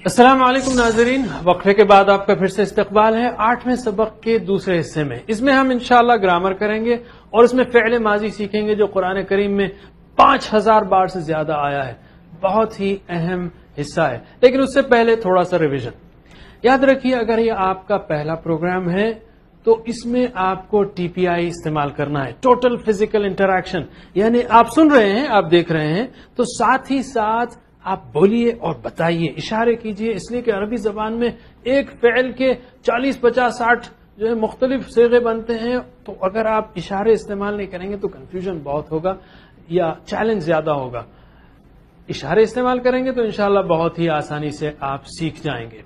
السلام علیکم ناظرین، وقفے کے بعد آپ کا پھر سے استقبال ہے 8ویں سبق کے دوسرے حصے میں۔ اس میں ہم انشاءاللہ گرامر کریں گے اور اس میں فعل ماضی سیکھیں گے جو قرآن کریم میں 5000 بار سے زیادہ آیا ہے۔ بہت ہی اہم حصہ ہے، لیکن اس سے پہلے تھوڑا سا ریویژن۔ یاد رکھیے، اگر یہ آپ کا پہلا پروگرام ہے تو اس میں آپ کو ٹی پی آئی استعمال کرنا ہے، ٹوٹل فزیکل انٹریکشن، یعنی آپ سن رہے ہیں، آپ دیکھ رہے ہیں تو ساتھ ہی ساتھ آپ بولیے اور بتائیے، اشارے کیجئے، اس لیے کہ عربی زبان میں ایک فعل کے 40 50 60 جو ہے مختلف صیغے بنتے ہیں، تو اگر آپ اشارے استعمال نہیں کریں گے تو کنفیوژن بہت ہوگا یا چیلنج زیادہ ہوگا۔ اشارے استعمال کریں گے تو انشاءاللہ بہت ہی آسانی سے آپ سیکھ جائیں گے۔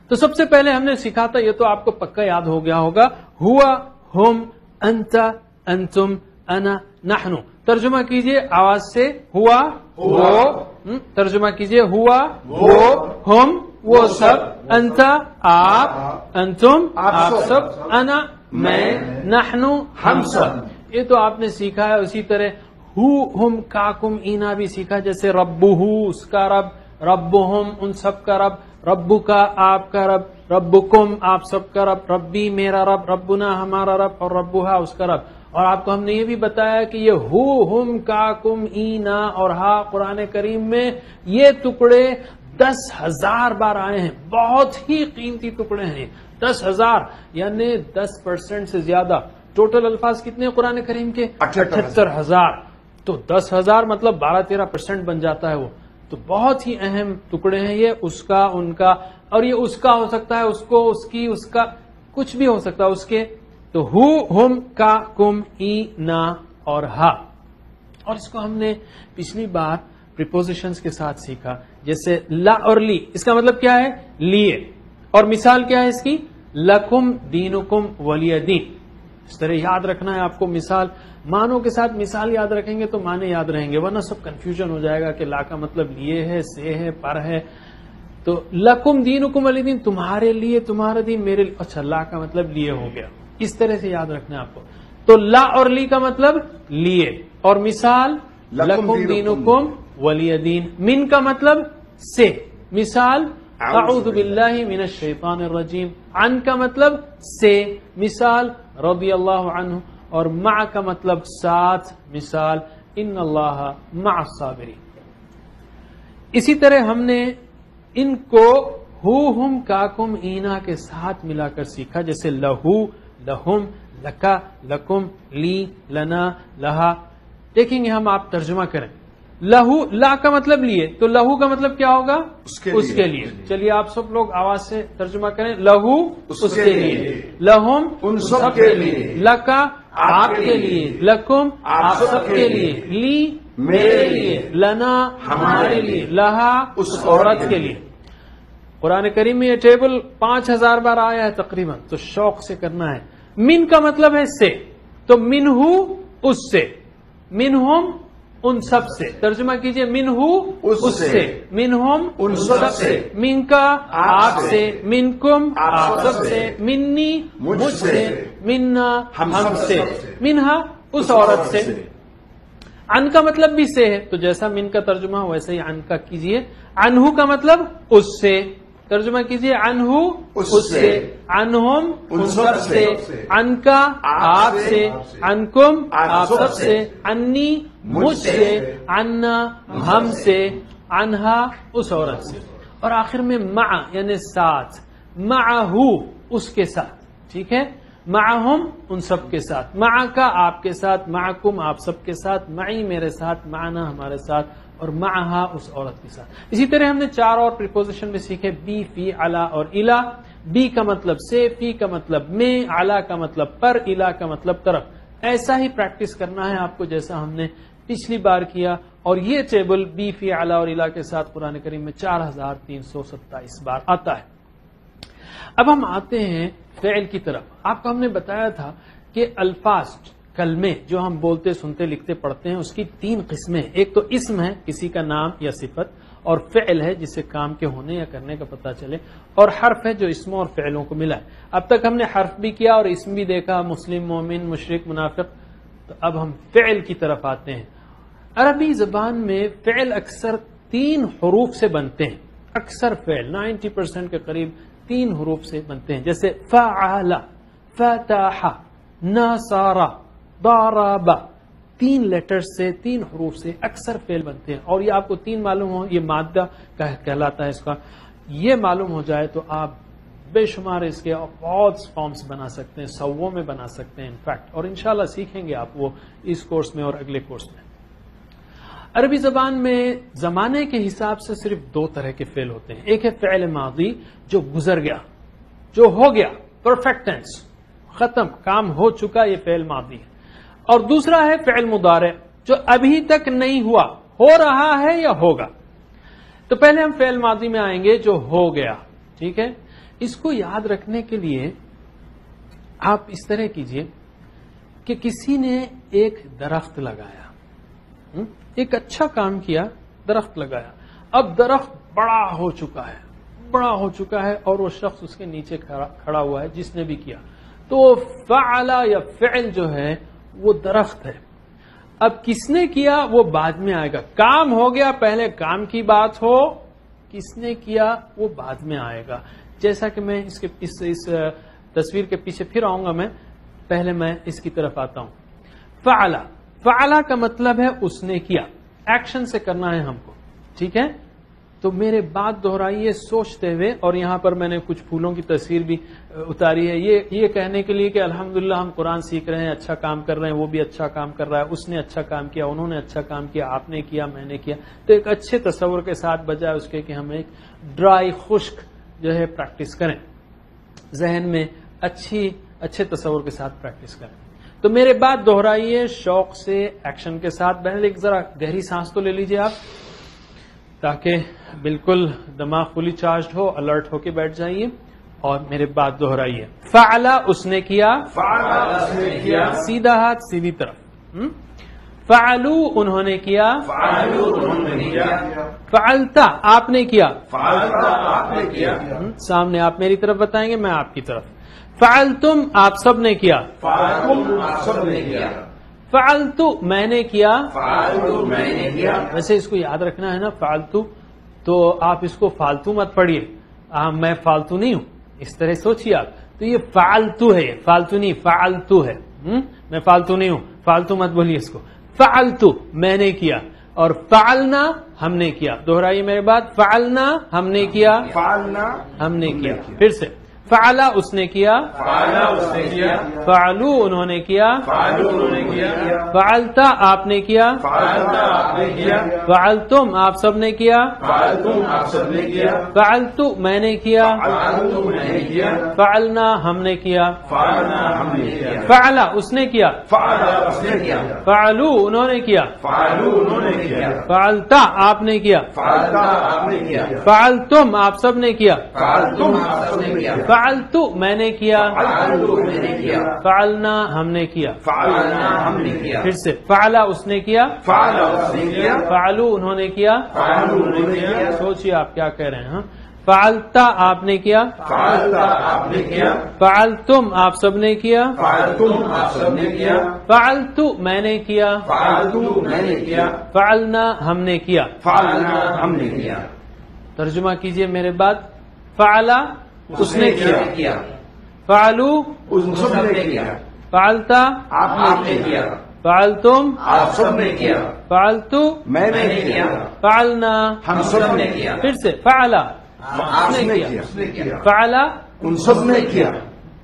تو سب سے پہلے ہم نے سیکھا تھا، یہ تو آپ کو پکا یاد ہو گیا ہوگا، ہوا، ہم، انت، انتم، انا، نحن۔ ترجمہ کیجئے آواز سے، ہوا وہ، ترجمہ کیجئے ہوا وہ، ہم وہ سب، انت آپ، انتم آپ سب، انا میں، نحن ہم سب۔ یہ تو آپ نے سیکھا ہے۔ اسی طرح ہو، ہم، کاکم، اینا بھی سیکھا، جیسے ربہ اس کا رب، ربہم ان سب کا رب، ربو کا آپ کا رب، ربکم آپ سب کا رب، ربی میرا رب، ربنا ہمارا رب، اور ربوہا اس کا رب۔ اور آپ کو ہم نے یہ بھی بتایا کہ یہ ہو، ہم، کاکم، اینا اور ہا قرآن کریم میں یہ ٹکڑے 10,000 بار آئے ہیں۔ بہت ہی قیمتی ٹکڑے ہیں، 10,000 یعنی 10% سے زیادہ۔ ٹوٹل الفاظ کتنے ہیں قرآن کریم کے؟ 78,000۔ تو 10,000 مطلب 12-13% بن جاتا ہے وہ۔ تو بہت ہی اہم ٹکڑے ہیں یہ، اس کا، ان کا، اور یہ اس کا ہو سکتا ہے، اس کو، اس کی، اس کا، کچھ بھی ہو سکتا ہے اس کے۔ تو ہو، ہم، کا، کم، ای، نا اور ہا۔ اور اس کو ہم نے پچھلی بار پریپوزیشنز کے ساتھ سیکھا، جیسے لا اور لی۔ اس کا مطلب کیا ہے؟ لیے۔ اور مثال کیا ہے اس کی؟ لکم دینکم ولی دین۔ اس طرح یاد رکھنا ہے آپ کو، مثال معنوں کے ساتھ مثال یاد رکھیں گے تو معنی یاد رہیں گے، ورنہ سب کنفیوژن ہو جائے گا کہ لا کا مطلب لیے ہے، سے ہے، پر ہے۔ تو لکم دینکم ولی دین، تمہارے لیے تمہارا دین، میرے لیے، اچھا لا کا مطلب لیے ہو گیا۔ اس طرح سے یاد رکھنا ہے آپ کو۔ تو لا اور لی کا مطلب لیے، اور مثال لکم دینکم ولی دین۔ من کا مطلب سے، مثال اعوذ باللہ من الشیطان الرجیم۔ عن کا مطلب سے، مثال رضی اللہ عنہ۔ اور مع کا مطلب ساتھ، مثال ان اللہ مع الصابرین۔ اسی طرح ہم نے ان کو ہو، ہم، کاکم، اینا کے ساتھ ملا کر سیکھا، جیسے لہو، لہم، لکا، لکم، لی، لنا، لہا۔ دیکھیں گے ہم، آپ ترجمہ کریں۔ لہو، لا کا مطلب لیے، تو لہو کا مطلب کیا ہوگا؟ اس کے لیے۔ چلیے آپ سب لوگ آواز سے ترجمہ کریں۔ لہو اس کے لیے، لہم ان سب کے لیے، لکا آپ کے لیے، لکم آپ سب کے لیے، لی میرے لیے، لنا ہمارے لیے، لہا اس عورت کے لیے۔ قرآن کریم میں یہ ٹیبل 5000 بار آیا ہے تقریباً، تو شوق سے کرنا ہے۔ من کا مطلب ہے سے، تو منہ اس سے، منہم ان سب سے۔ ترجمہ کیجئے، منہ اس سے، منہم ان سب سے، من کا آپ سے، منکم آپ سب سے، منی مجھ سے، منا ہم سے، منہا اس عورت سے۔ عن کا مطلب بھی سے ہے، تو جیسا من کا ترجمہ ویسے ہی عن کا کیجئے۔ عنہ کا مطلب اس سے، ترجمہ کیجئے عنہ اس سے، عنہم ان سب سے، عن کا آپ سے، عنکم آپ سب سے، عنی مجھ سے، عنا ہم سے، عنہا اس عورت سے۔ اور آخر میں مع یعنی ساتھ، معہ اس کے ساتھ، ٹھیک ہے؟ معہم ان سب کے ساتھ، مع کا آپ کے ساتھ، معکم آپ سب کے ساتھ، معی میرے ساتھ، معنا ہمارے ساتھ، اور معہا اس عورت کے ساتھ۔ اسی طرح ہم نے 4 اور پریپوزیشن میں سیکھے، بی، فی، علی اور الا۔ بی کا مطلب سے، فی کا مطلب میں، علی کا مطلب پر، الا کا مطلب طرف۔ ایسا ہی پریکٹس کرنا ہے آپ کو جیسا ہم نے پچھلی بار کیا، اور یہ ٹیبل بی، فی، علی اور الا کے ساتھ قرآن کریم میں 4327 بار آتا ہے۔ اب ہم آتے ہیں فعل کی طرف۔ آپ کو ہم نے بتایا تھا کہ الفاظ، کلمے جو ہم بولتے، سنتے، لکھتے، پڑھتے ہیں، اس کی 3 قسمیں۔ ایک تو اسم ہے، کسی کا نام یا صفت، اور فعل ہے جسے کام کے ہونے یا کرنے کا پتہ چلے، اور حرف ہے جو اسموں اور فعلوں کو ملا ہے۔ اب تک ہم نے حرف بھی کیا اور اسم بھی دیکھا، مسلم، مومن، مشرک، منافق۔ تو اب ہم فعل کی طرف آتے ہیں۔ عربی زبان میں فعل اکثر 3 حروف سے بنتے ہیں۔ اکثر فعل 90% کے قریب 3 حروف سے بنتے ہیں، جیسے فعل، فتح، نصر، ضرب، 3 لیٹر سے 3 حروف سے اکثر فعل بنتے ہیں. اور یہ آپ کو 3 معلوم ہو، یہ مادہ کہلاتا ہے اس کا. یہ معلوم ہو جائے تو آپ بے شمار اس کے بہت فارمز بنا سکتے ہیں، سووں میں بنا سکتے ہیں انفیکٹ، اور انشاءاللہ سیکھیں گے آپ وہ اس کورس میں اور اگلے کورس میں. عربی زبان میں زمانے کے حساب سے صرف 2 طرح کے فعل ہوتے ہیں. ایک ہے فعل ماضی جو گزر گیا، جو ہو گیا، پرفیکٹ ٹینس، ختم، کام ہو چکا، یہ فعل ماضی ہے. اور دوسرا ہے فعل مضارع جو ابھی تک نہیں ہوا، ہو رہا ہے یا ہوگا. تو پہلے ہم فعل ماضی میں آئیں گے جو ہو گیا. ٹھیک ہے، اس کو یاد رکھنے کے لیے آپ اس طرح کیجئے کہ کسی نے ایک درخت لگایا، ایک اچھا کام کیا، درخت لگایا. اب درخت بڑا ہو چکا ہے اور وہ شخص اس کے نیچے کھڑا ہوا ہے جس نے بھی کیا. تو فعل یا فعل جو ہے وہ درخت ہے. اب کس نے کیا وہ بعد میں آئے گا. کام ہو گیا، پہلے کام کی بات ہو، کس نے کیا وہ بعد میں آئے گا. جیسا کہ میں اس تصویر کے پیچھے پھر آؤں گا، پہلے میں اس کی طرف آتا ہوں. فعل کا مطلب ہے اس نے کیا، ایکشن سے کرنا ہے ہم کو. ٹھیک ہے، تو میرے بات دہرائیے سوچتے ہوئے. اور یہاں پر میں نے کچھ پھولوں کی تصویر بھی اتاری ہے، یہ کہنے کے لیے کہ الحمدللہ ہم قرآن سیکھ رہے ہیں، اچھا کام کر رہے ہیں، وہ بھی اچھا کام کر رہا ہے، اس نے اچھا کام کیا، انہوں نے اچھا کام کیا، آپ نے کیا، میں نے کیا. تو ایک اچھے تصور کے ساتھ بجائے اس کے کہ ہم ایک ڈرائی خشک جو ہے پریکٹس کریں، ذہن میں اچھے تصور کے ساتھ پریکٹس کریں. تو میرے بات دہرائیے شوق سے، ایکشن کے ساتھ. بہن ایک ذرا گہری سانس تو لے لیجئے آپ، تاکہ بالکل دماغ فلی چارجڈ ہو، الرٹ ہو کے بیٹھ جائیے اور میرے بات دہرائیے. فعل اس نے کیا، سیدھا ہاتھ سیدھی طرف. فعلو انہوں نے کیا، فعلتا آپ نے کیا، سامنے آپ میری طرف بتائیں گے، میں آپ کی طرف. فعلتم آپ سب نے کیا، فعلتو میں نے کیا. ویسے اس کو یاد رکھنا ہے نا، فعلتو، تو آپ اس کو فالتو مت پڑھیے، میں فالتو نہیں ہوں، اس طرح سوچیے آپ. تو یہ فعلتو ہے، فالتو نہیں، فعلتو ہے. میں فالتو نہیں ہوں، فالتو مت بولیے اس کو. فعلتو میں نے کیا، اور فعلنا ہم نے کیا. دہرائیے میرے بات، فعلنا ہم نے کیا، ہم نے کیا. پھر سے فعلا اس نے کیا، فعلو انہوں نے کیا، فعلتا آپ نے کیا، فعلتم آپ سب نے کیا، فعلتو میں نے کیا، فعلنا ہم نے کیا. فعلا اس نے کیا، فعلو انہوں نے کیا، فعلتا آپ نے کیا، فعلتم آپ سب نے کیا، فعلتو میں نے کیا، فعلنا ہم نے کیا. پھر سے فعلا اس نے کیا، فعلو انہوں نے کیا. سوچیے آپ کیا کہہ رہے ہیں. فعلتا آپ نے کیا، فعلتم آپ سب نے کیا، فعلتو میں نے کیا، فعلنا ہم نے کیا. ترجمہ کیجئے میرے بعد. فعلا اس نے کیا، فعلو سب نے کیا، فعلتا آپ نے کیا، فعلتم آپ سب نے کیا، فعلتو میں نے کیا، فعلنا ہم سب نے کیا. پھر سے فعلا آپ نے کیا، فعلا ان سب نے کیا.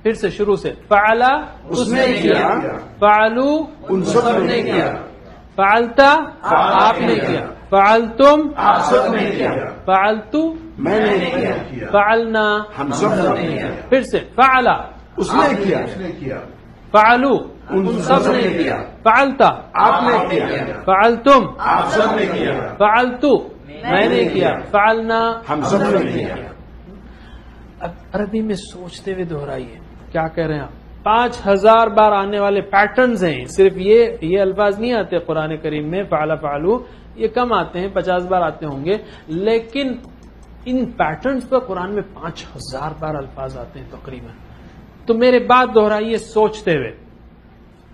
پھر سے شروع سے فعلا اس نے کیا، فعلو ان سب نے کیا، فعلتا آپ نے کیا، فعلتم آپ سب نے کیا، فعلتو میں نے کیا، فعلنا ہم سب نے کیا. پھر سے فعلا اس نے کیا، فعلو ان سب نے کیا، فعلتا آپ نے کیا، فعلتم آپ سب نے کیا، فعلتو میں نے کیا، فعلنا ہم سب نے کیا. اب عربی میں سوچتے ہوئے دہرائیے کیا کہہ رہے ہیں آپ. 5000 بار آنے والے پیٹرنز ہیں. صرف یہ الفاظ نہیں آتے قرآن کریم میں، فعلا فعلو یہ کم آتے ہیں، 50 بار آتے ہوں گے، لیکن ان پیٹرنز پر قرآن میں 5000 بار الفاظ آتے ہیں تقریباً. تو میرے بات دہرائیے سوچتے ہوئے.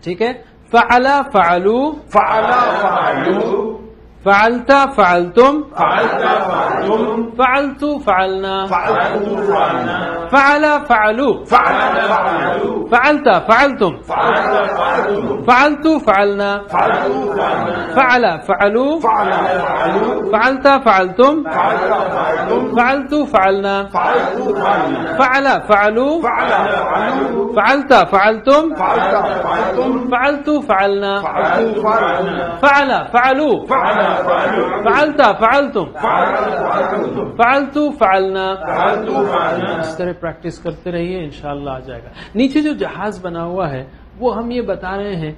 ٹھیک ہے، فعلا فعلو، فعلا فعلو، فعلت فعلتم فعلت فعلتم فعلت فعلنا فعلت فعلنا فعل فعلوا فعل فعلوا فعلت فعلتم فعلت فعلتم فعلت فعلنا فعلت فعلنا فعل فعلوا فعل فعلوا فعلت فعلتم فعلت فعلتم فعلت فعلنا فعلت فعلنا فعل فعلوا فعل فعلوا فعلت فعلتم فعلت فعلتم فعلت فعلنا فعلت فعلنا فعل فعلوا فعل فعلوا فعلت فعلتم فعلت فعلتم فعلت فعلنا فعلت فعلنا. اس طرح پریکٹس کرتے رہیے، انشاءاللہ آ جائے گا. نیچے جو جہاز بنا ہوا ہے وہ ہم یہ بتا رہے ہیں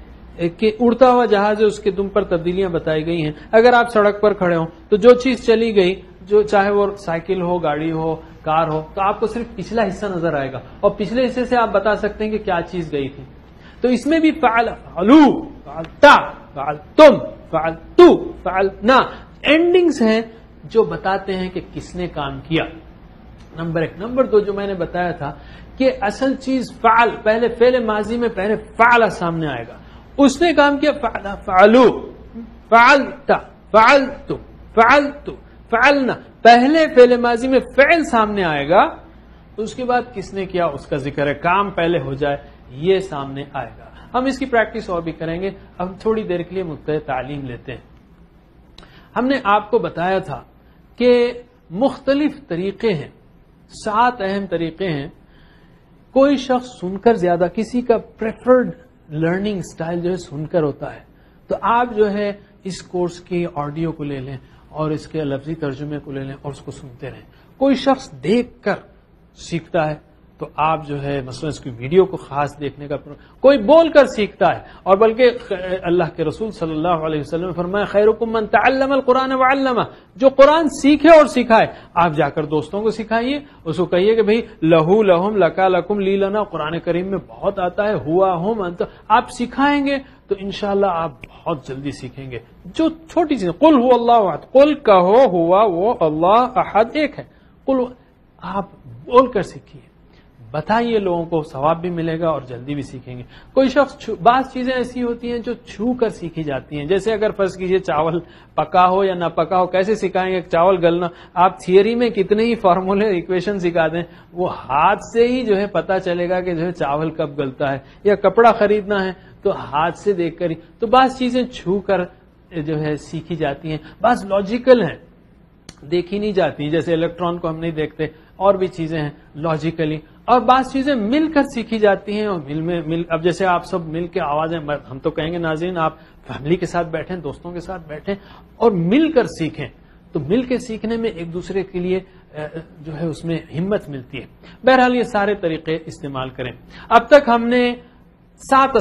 کہ اڑتا ہوا جہاز ہے، اس کے دم پر تبدیلیاں بتائی گئی ہیں. اگر آپ سڑک پر کھڑے ہوں تو جو چیز چلی گئی، جو چاہے وہ سائیکل ہو، گاڑی ہو، کار ہو، تو آپ کو صرف پچھلا حصہ نظر آئے گا اور پچھلے حصے سے آپ بتا سکتے ہیں کہ کیا چیز گئی تھی. تو اس میں بھی فعل فعلو، فعلتا، فعلتم، فعلتو، فعلنا اینڈنگز ہیں جو بتاتے ہیں کہ کس نے کام کیا. نمبر 1. نمبر 2 جو میں نے بتایا تھا کہ اصل چیز فعل، پہلے فعل ماضی میں پہلے فعل سامنے آئے گا. اس نے کام کیا، فعل فعلو، فعلت، فعلت، فعلت، فعلنا. پہلے فعل ماضی میں فعل سامنے آئے گا، اس کے بعد کس نے کیا اس کا ذکر ہے. کام پہلے ہو جائے یہ سامنے آئے گا. ہم اس کی پریکٹس اور بھی کریں گے. اب تھوڑی دیر کے لیے مقطع تعلیم لیتے ہیں. ہم نے آپ کو بتایا تھا کہ مختلف طریقے ہیں، 7 اہم طریقے ہیں. کوئی شخص سن کر زیادہ، کسی کا پریفرڈ لرننگ سٹائل جو ہے سن کر ہوتا ہے، تو آپ جو ہے اس کورس کی آڈیو کو لے لیں اور اس کے لفظی ترجمے کو لے لیں اور اس کو سنتے رہیں. کوئی شخص دیکھ کر سیکھتا ہے تو آپ جو ہے مثلا اس کی ویڈیو کو خاص دیکھنے کا، کوئی بول کر سیکھتا ہے، اور بلکہ اللہ کے رسول صلی اللہ علیہ وسلم نے فرمایا خیرکم من تعلم القرآن وعلمہ، جو قرآن سیکھے اور سکھائے. آپ جا کر دوستوں کو سکھائیے، اس کو کہیے کہ بھئی لہو لہم لکا لکم لی لنا، قرآن کریم میں بہت آتا ہے ہوا ہم انت. آپ سکھائیں گے تو انشاءاللہ آپ بہت جلدی سیکھیں گے. جو چھوٹی چیز قل هو اللہ احد، قل کہو ہوا وہ اللہ احد ایک ہے، قل، آپ بول کر سیکھیے، بتائیے لوگوں کو، ثواب بھی ملے گا اور جلدی بھی سیکھیں گے. کوئی شخص بعض چیزیں ایسی ہوتی ہیں جو چھو کر سیکھی جاتی ہیں، جیسے اگر فرض کیجئے چاول پکا ہو یا نہ پکا ہو، کیسے سکھائیں گے چاول گلنا؟ آپ تھیوری میں کتنے ہی فارمولے ایکویشن سکھا دیں، وہ ہاتھ سے ہی جو ہے پتہ چلے گا کہ جو ہے چاول کب گلتا ہے. یا کپڑا خریدنا ہے تو ہاتھ سے دیکھ کر ہی. تو بعض چیزیں چھو کر جو ہے سیکھی جاتی ہیں، بعض لاجیکل ہیں دیکھی نہیں جاتی، جیسے الیکٹران کو ہم نہیں دیکھتے، اور بھی چیزیں ہیں لاجیکلی، اور بعض چیزیں مل کر سیکھی جاتی ہیں. اور اب جیسے آپ سب مل کے آوازیں، ہم تو کہیں گے ناظرین آپ فیملی کے ساتھ بیٹھیں، دوستوں کے ساتھ بیٹھیں اور مل کر سیکھیں، تو مل کے سیکھنے میں ایک دوسرے کے لیے جو ہے اس میں ہمت ملتی ہے. بہرحال یہ سارے طریقے استعمال کریں. اب تک ہم نے 8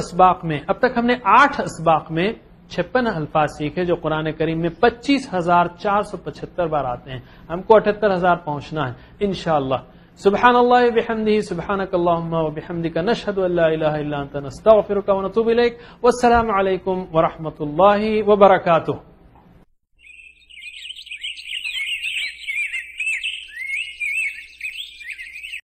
اسباق میں 56 الفاظ سیکھے جو قرآن کریم میں 25,475 بار آتے ہیں. ہم کو 78,000 پہنچنا ہے انشاءاللہ. سبحان اللہ وبحمدہ، سبحانک اللہم وبحمدک، نشہد ان لا الہ الا انت، نستغفرک ونتوب الیک. والسلام علیکم ورحمۃ اللہ وبرکاتہ.